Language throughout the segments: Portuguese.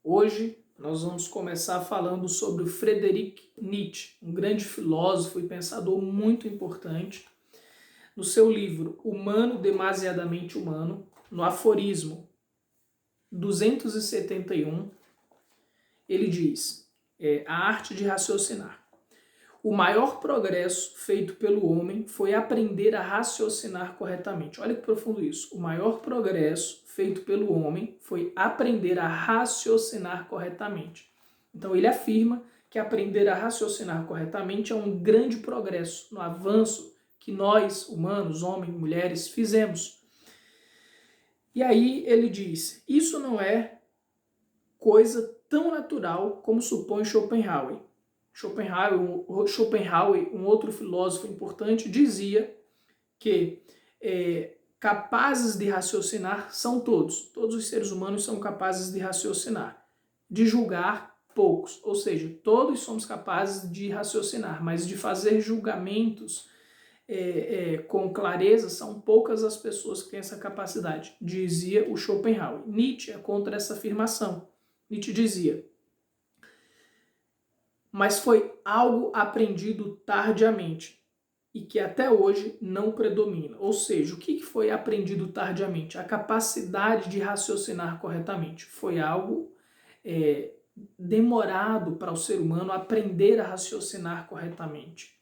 Hoje nós vamos começar falando sobre o Friedrich Nietzsche, um grande filósofo e pensador muito importante. No seu livro Humano Demasiadamente Humano, no aforismo 271, ele diz, a arte de raciocinar. O maior progresso feito pelo homem foi aprender a raciocinar corretamente. Olha que profundo isso. O maior progresso feito pelo homem foi aprender a raciocinar corretamente. Então ele afirma que aprender a raciocinar corretamente é um grande progresso no avanço que nós, humanos, homens, mulheres, fizemos. E aí ele diz, isso não é coisa tão natural como supõe Schopenhauer. Schopenhauer, um outro filósofo importante, dizia que capazes de raciocinar são todos. Todos os seres humanos são capazes de raciocinar. De julgar, poucos. Ou seja, todos somos capazes de raciocinar, mas de fazer julgamentos com clareza, são poucas as pessoas que têm essa capacidade, dizia o Schopenhauer. Nietzsche é contra essa afirmação. Nietzsche dizia, mas foi algo aprendido tardiamente e que até hoje não predomina. Ou seja, o que foi aprendido tardiamente? A capacidade de raciocinar corretamente. Foi algo demorado para o ser humano aprender a raciocinar corretamente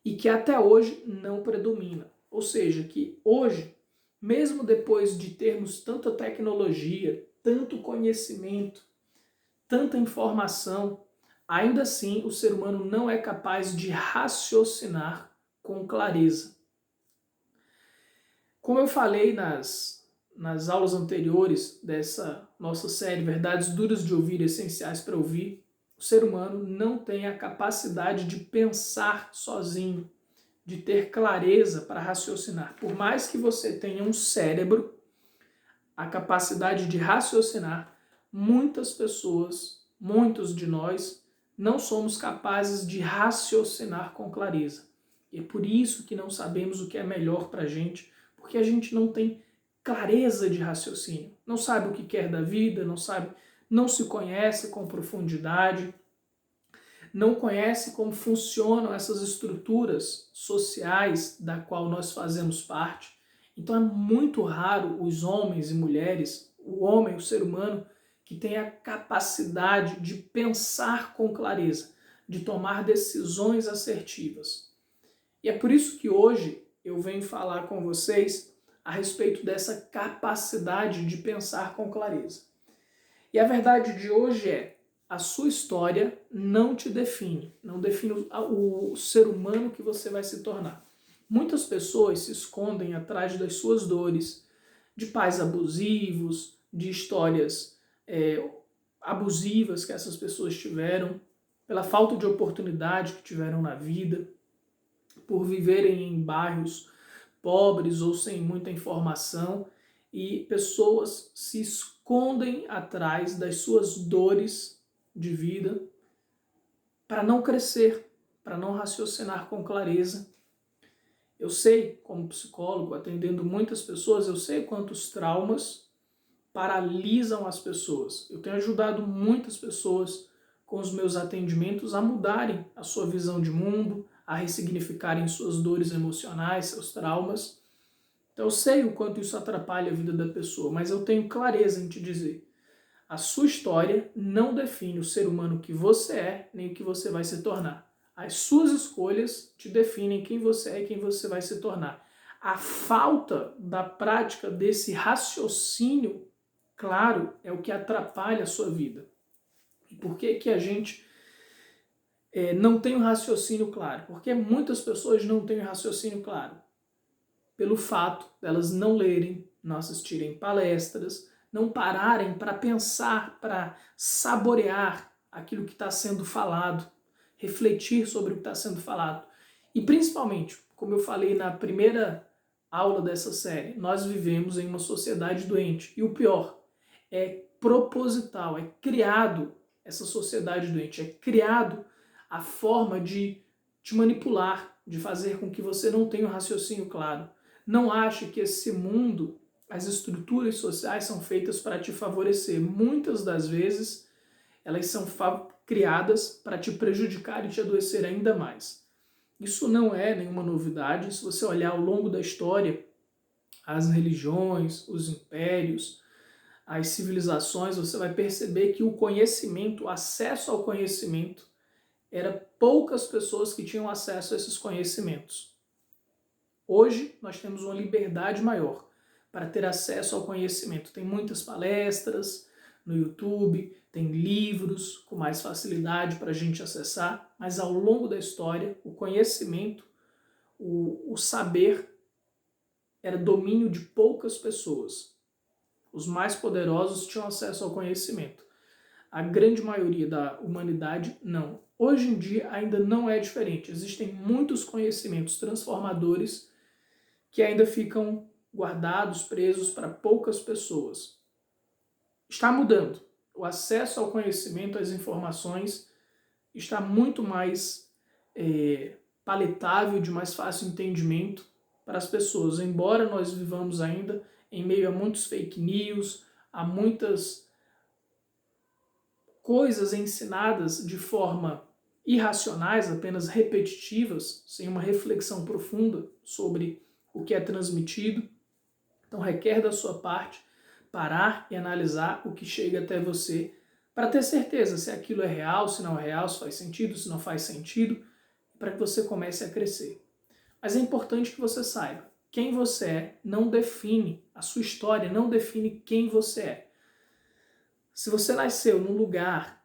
e que até hoje não predomina. Ou seja, que hoje, mesmo depois de termos tanta tecnologia, tanto conhecimento, tanta informação, ainda assim o ser humano não é capaz de raciocinar com clareza. Como eu falei nas aulas anteriores dessa nossa série Verdades Duras de Ouvir e Essenciais para Ouvir, o ser humano não tem a capacidade de pensar sozinho, de ter clareza para raciocinar. Por mais que você tenha um cérebro, a capacidade de raciocinar, muitas pessoas, muitos de nós, não somos capazes de raciocinar com clareza. E é por isso que não sabemos o que é melhor para a gente, porque a gente não tem clareza de raciocínio. Não sabe o que quer da vida, não se conhece com profundidade, não conhece como funcionam essas estruturas sociais da qual nós fazemos parte. Então é muito raro os homens e mulheres, o homem, o ser humano, que tem a capacidade de pensar com clareza, de tomar decisões assertivas. E é por isso que hoje eu venho falar com vocês a respeito dessa capacidade de pensar com clareza. E a verdade de hoje é, a sua história não te define, não define o ser humano que você vai se tornar. Muitas pessoas se escondem atrás das suas dores, de pais abusivos, de histórias abusivas que essas pessoas tiveram, pela falta de oportunidade que tiveram na vida, por viverem em bairros pobres ou sem muita informação, e pessoas se escondem atrás das suas dores de vida para não crescer, para não raciocinar com clareza. Eu sei, como psicólogo, atendendo muitas pessoas, eu sei quantos traumas paralisam as pessoas. Eu tenho ajudado muitas pessoas com os meus atendimentos a mudarem a sua visão de mundo, a ressignificarem suas dores emocionais, seus traumas. Então eu sei o quanto isso atrapalha a vida da pessoa, mas eu tenho clareza em te dizer, a sua história não define o ser humano que você é, nem o que você vai se tornar. As suas escolhas te definem quem você é e quem você vai se tornar. A falta da prática desse raciocínio claro é o que atrapalha a sua vida. E por que a gente não tem um raciocínio claro? Porque muitas pessoas não têm um raciocínio claro. Pelo fato delas não lerem, não assistirem palestras, não pararem para pensar, para saborear aquilo que está sendo falado, refletir sobre o que está sendo falado. E principalmente, como eu falei na primeira aula dessa série, nós vivemos em uma sociedade doente. E o pior, é proposital, é criado essa sociedade doente, é criado a forma de te manipular, de fazer com que você não tenha um raciocínio claro. Não ache que esse mundo, as estruturas sociais são feitas para te favorecer. Muitas das vezes elas são criadas para te prejudicar e te adoecer ainda mais. Isso não é nenhuma novidade. Se você olhar ao longo da história, as religiões, os impérios, as civilizações, você vai perceber que o conhecimento, o acesso ao conhecimento, era poucas pessoas que tinham acesso a esses conhecimentos. Hoje nós temos uma liberdade maior para ter acesso ao conhecimento. Tem muitas palestras no YouTube, tem livros com mais facilidade para a gente acessar, mas ao longo da história, o conhecimento, o saber, era domínio de poucas pessoas. Os mais poderosos tinham acesso ao conhecimento. A grande maioria da humanidade, não. Hoje em dia ainda não é diferente. Existem muitos conhecimentos transformadores que ainda ficam guardados, presos para poucas pessoas. Está mudando. O acesso ao conhecimento, às informações, está muito mais paletável, de mais fácil entendimento para as pessoas. Embora nós vivamos ainda em meio a muitos fake news, a muitas coisas ensinadas de forma irracionais, apenas repetitivas, sem uma reflexão profunda sobre o que é transmitido. Então requer da sua parte parar e analisar o que chega até você para ter certeza se aquilo é real, se não é real, se faz sentido, se não faz sentido, para que você comece a crescer. Mas é importante que você saiba, quem você é não define, a sua história não define quem você é. Se você nasceu num lugar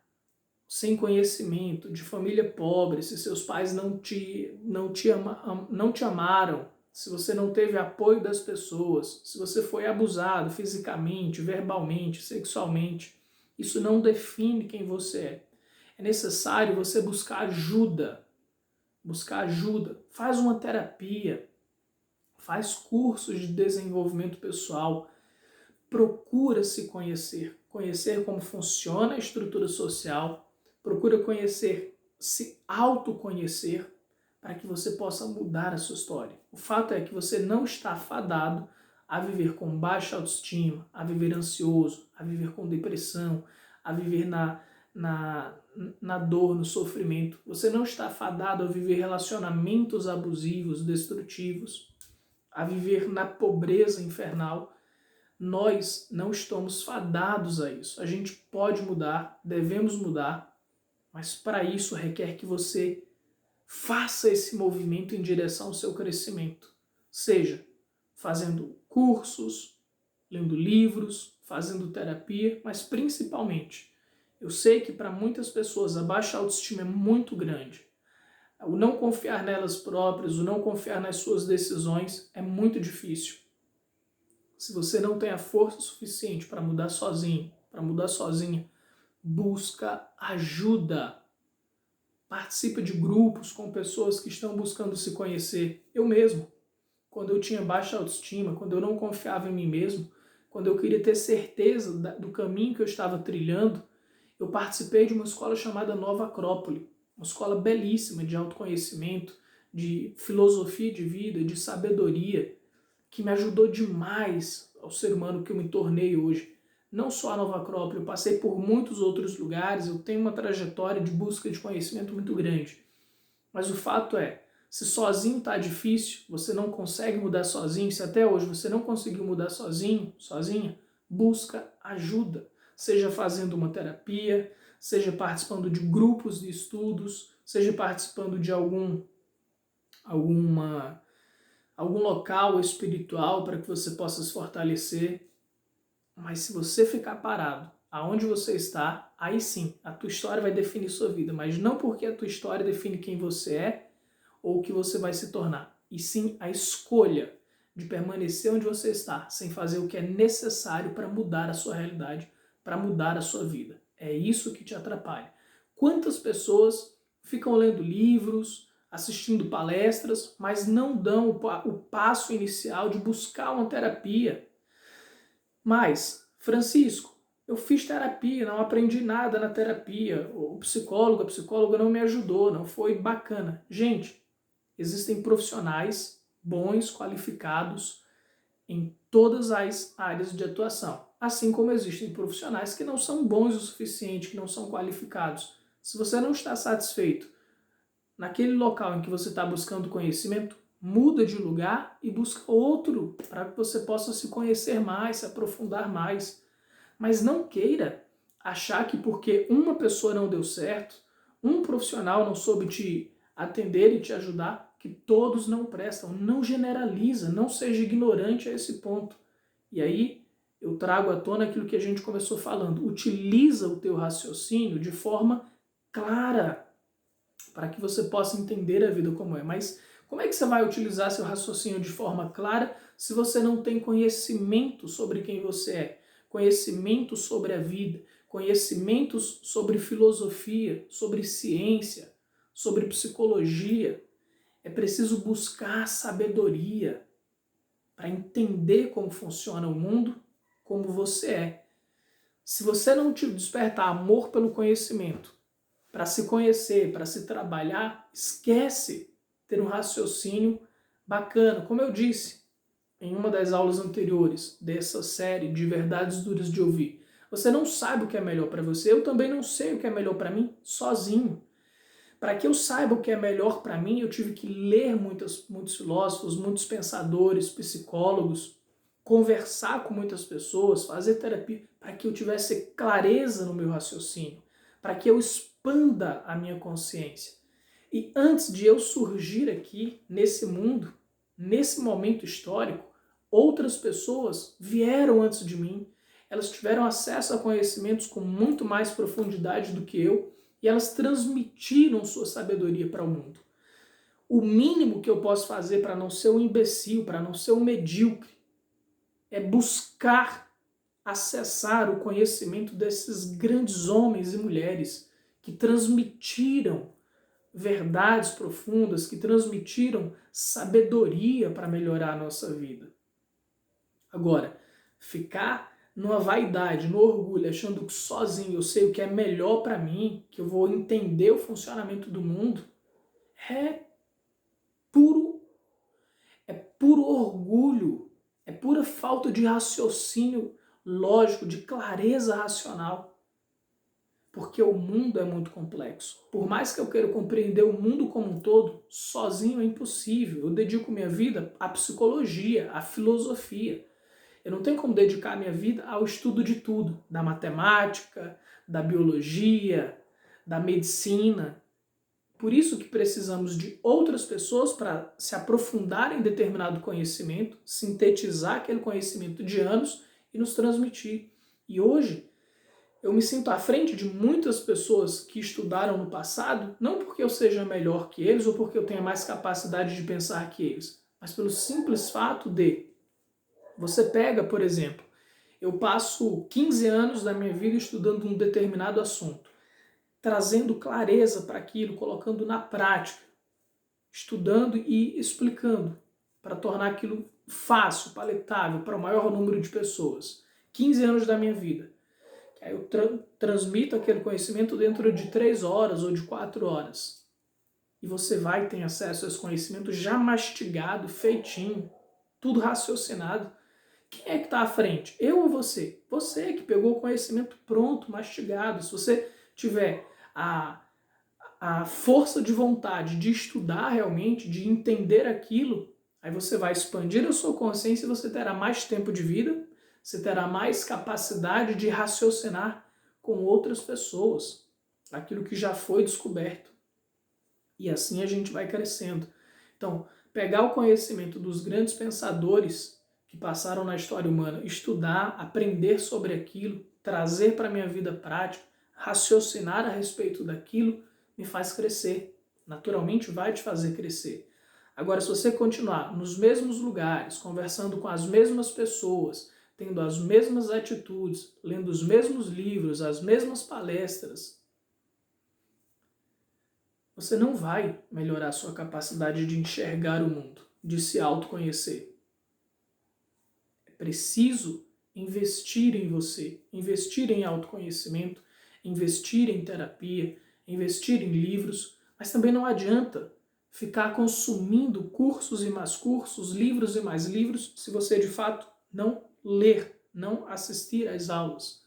sem conhecimento, de família pobre, se seus pais não te amaram, se você não teve apoio das pessoas, se você foi abusado fisicamente, verbalmente, sexualmente, isso não define quem você é. É necessário você buscar ajuda. Faz uma terapia, faz cursos de desenvolvimento pessoal, procura se conhecer como funciona a estrutura social, procura se autoconhecer, para que você possa mudar a sua história. O fato é que você não está fadado a viver com baixa autoestima, a viver ansioso, a viver com depressão, a viver na dor, no sofrimento. Você não está fadado a viver relacionamentos abusivos, destrutivos, a viver na pobreza infernal. Nós não estamos fadados a isso. A gente pode mudar, devemos mudar, mas para isso requer que você faça esse movimento em direção ao seu crescimento. Seja fazendo cursos, lendo livros, fazendo terapia, mas principalmente, eu sei que para muitas pessoas a baixa autoestima é muito grande. O não confiar nelas próprias, o não confiar nas suas decisões é muito difícil. Se você não tem a força suficiente para mudar sozinho, para mudar sozinha, busca ajuda. Participa de grupos com pessoas que estão buscando se conhecer. Eu mesmo, quando eu tinha baixa autoestima, quando eu não confiava em mim mesmo, quando eu queria ter certeza do caminho que eu estava trilhando, eu participei de uma escola chamada Nova Acrópole, uma escola belíssima de autoconhecimento, de filosofia de vida, de sabedoria, que me ajudou demais ao ser humano que eu me tornei hoje. Não só a Nova Acrópole, eu passei por muitos outros lugares, eu tenho uma trajetória de busca de conhecimento muito grande. Mas o fato é, se sozinho está difícil, você não consegue mudar sozinho, se até hoje você não conseguiu mudar sozinho, sozinha, busca ajuda. Seja fazendo uma terapia, seja participando de grupos de estudos, seja participando de algum local espiritual para que você possa se fortalecer. Mas se você ficar parado aonde você está, aí sim, a tua história vai definir sua vida. Mas não porque a tua história define quem você é ou o que você vai se tornar. E sim a escolha de permanecer onde você está, sem fazer o que é necessário para mudar a sua realidade, para mudar a sua vida. É isso que te atrapalha. Quantas pessoas ficam lendo livros, assistindo palestras, mas não dão o passo inicial de buscar uma terapia? Mas, Francisco, eu fiz terapia, não aprendi nada na terapia, a psicóloga não me ajudou, não foi bacana. Gente, existem profissionais bons, qualificados em todas as áreas de atuação. assim como existem profissionais que não são bons o suficiente, que não são qualificados. Se você não está satisfeito naquele local em que você está buscando conhecimento, muda de lugar e busca outro para que você possa se conhecer mais, se aprofundar mais. Mas não queira achar que porque uma pessoa não deu certo, um profissional não soube te atender e te ajudar, que todos não prestam. Não generaliza, não seja ignorante a esse ponto. E aí eu trago à tona aquilo que a gente começou falando. Utiliza o teu raciocínio de forma clara, para que você possa entender a vida como é. Mas como é que você vai utilizar seu raciocínio de forma clara se você não tem conhecimento sobre quem você é, conhecimento sobre a vida, conhecimentos sobre filosofia, sobre ciência, sobre psicologia? É preciso buscar sabedoria para entender como funciona o mundo, como você é. Se você não te despertar amor pelo conhecimento, para se conhecer, para se trabalhar, esquece ter um raciocínio bacana. Como eu disse em uma das aulas anteriores dessa série de Verdades Duras de Ouvir, você não sabe o que é melhor para você, eu também não sei o que é melhor para mim sozinho. Para que eu saiba o que é melhor para mim, eu tive que ler muitos filósofos, muitos pensadores, psicólogos, conversar com muitas pessoas, fazer terapia, para que eu tivesse clareza no meu raciocínio, para que eu expanda a minha consciência. E antes de eu surgir aqui, nesse mundo, nesse momento histórico, outras pessoas vieram antes de mim, elas tiveram acesso a conhecimentos com muito mais profundidade do que eu, e elas transmitiram sua sabedoria para o mundo. O mínimo que eu posso fazer para não ser um imbecil, para não ser um medíocre, é buscar acessar o conhecimento desses grandes homens e mulheres que transmitiram verdades profundas, que transmitiram sabedoria para melhorar a nossa vida. Agora, ficar numa vaidade, no orgulho, achando que sozinho eu sei o que é melhor para mim, que eu vou entender o funcionamento do mundo, é puro, é puro orgulho, é pura falta de raciocínio lógico, de clareza racional. Porque o mundo é muito complexo. Por mais que eu queira compreender o mundo como um todo, sozinho é impossível. Eu dedico minha vida à psicologia, à filosofia. Eu não tenho como dedicar minha vida ao estudo de tudo, da matemática, da biologia, da medicina. Por isso que precisamos de outras pessoas para se aprofundar em determinado conhecimento, sintetizar aquele conhecimento de anos e nos transmitir. E hoje eu me sinto à frente de muitas pessoas que estudaram no passado, não porque eu seja melhor que eles ou porque eu tenha mais capacidade de pensar que eles, mas pelo simples fato de você pega, por exemplo, eu passo 15 anos da minha vida estudando um determinado assunto, trazendo clareza para aquilo, colocando na prática, estudando e explicando, para tornar aquilo fácil, paletável para o maior número de pessoas. 15 anos da minha vida. Aí eu transmito aquele conhecimento dentro de 3 horas ou de 4 horas. E você vai ter acesso a esse conhecimento já mastigado, feitinho, tudo raciocinado. Quem é que está à frente? Eu ou você? Você que pegou o conhecimento pronto, mastigado. Se você tiver a força de vontade de estudar realmente, de entender aquilo, aí você vai expandir a sua consciência e você terá mais tempo de vida, você terá mais capacidade de raciocinar com outras pessoas, aquilo que já foi descoberto. E assim a gente vai crescendo. Então, pegar o conhecimento dos grandes pensadores que passaram na história humana, estudar, aprender sobre aquilo, trazer para a minha vida prática, raciocinar a respeito daquilo, me faz crescer. Naturalmente vai te fazer crescer. Agora, se você continuar nos mesmos lugares, conversando com as mesmas pessoas, tendo as mesmas atitudes, lendo os mesmos livros, as mesmas palestras, você não vai melhorar a sua capacidade de enxergar o mundo, de se autoconhecer. É preciso investir em você, investir em autoconhecimento, investir em terapia, investir em livros, mas também não adianta ficar consumindo cursos e mais cursos, livros e mais livros, se você de fato não ler não assistir às aulas.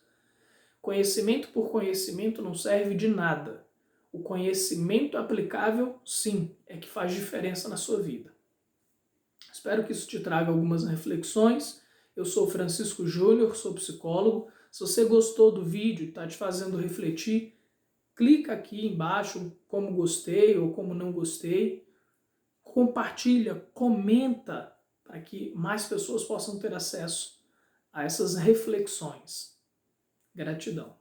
Conhecimento por conhecimento não serve de nada. O conhecimento aplicável, sim, é que faz diferença na sua vida. Espero que isso te traga algumas reflexões. Eu sou Francisco Júnior, sou psicólogo. Se você gostou do vídeo e está te fazendo refletir, clica aqui embaixo como gostei ou como não gostei. Compartilha, comenta para que mais pessoas possam ter acesso a essas reflexões. Gratidão.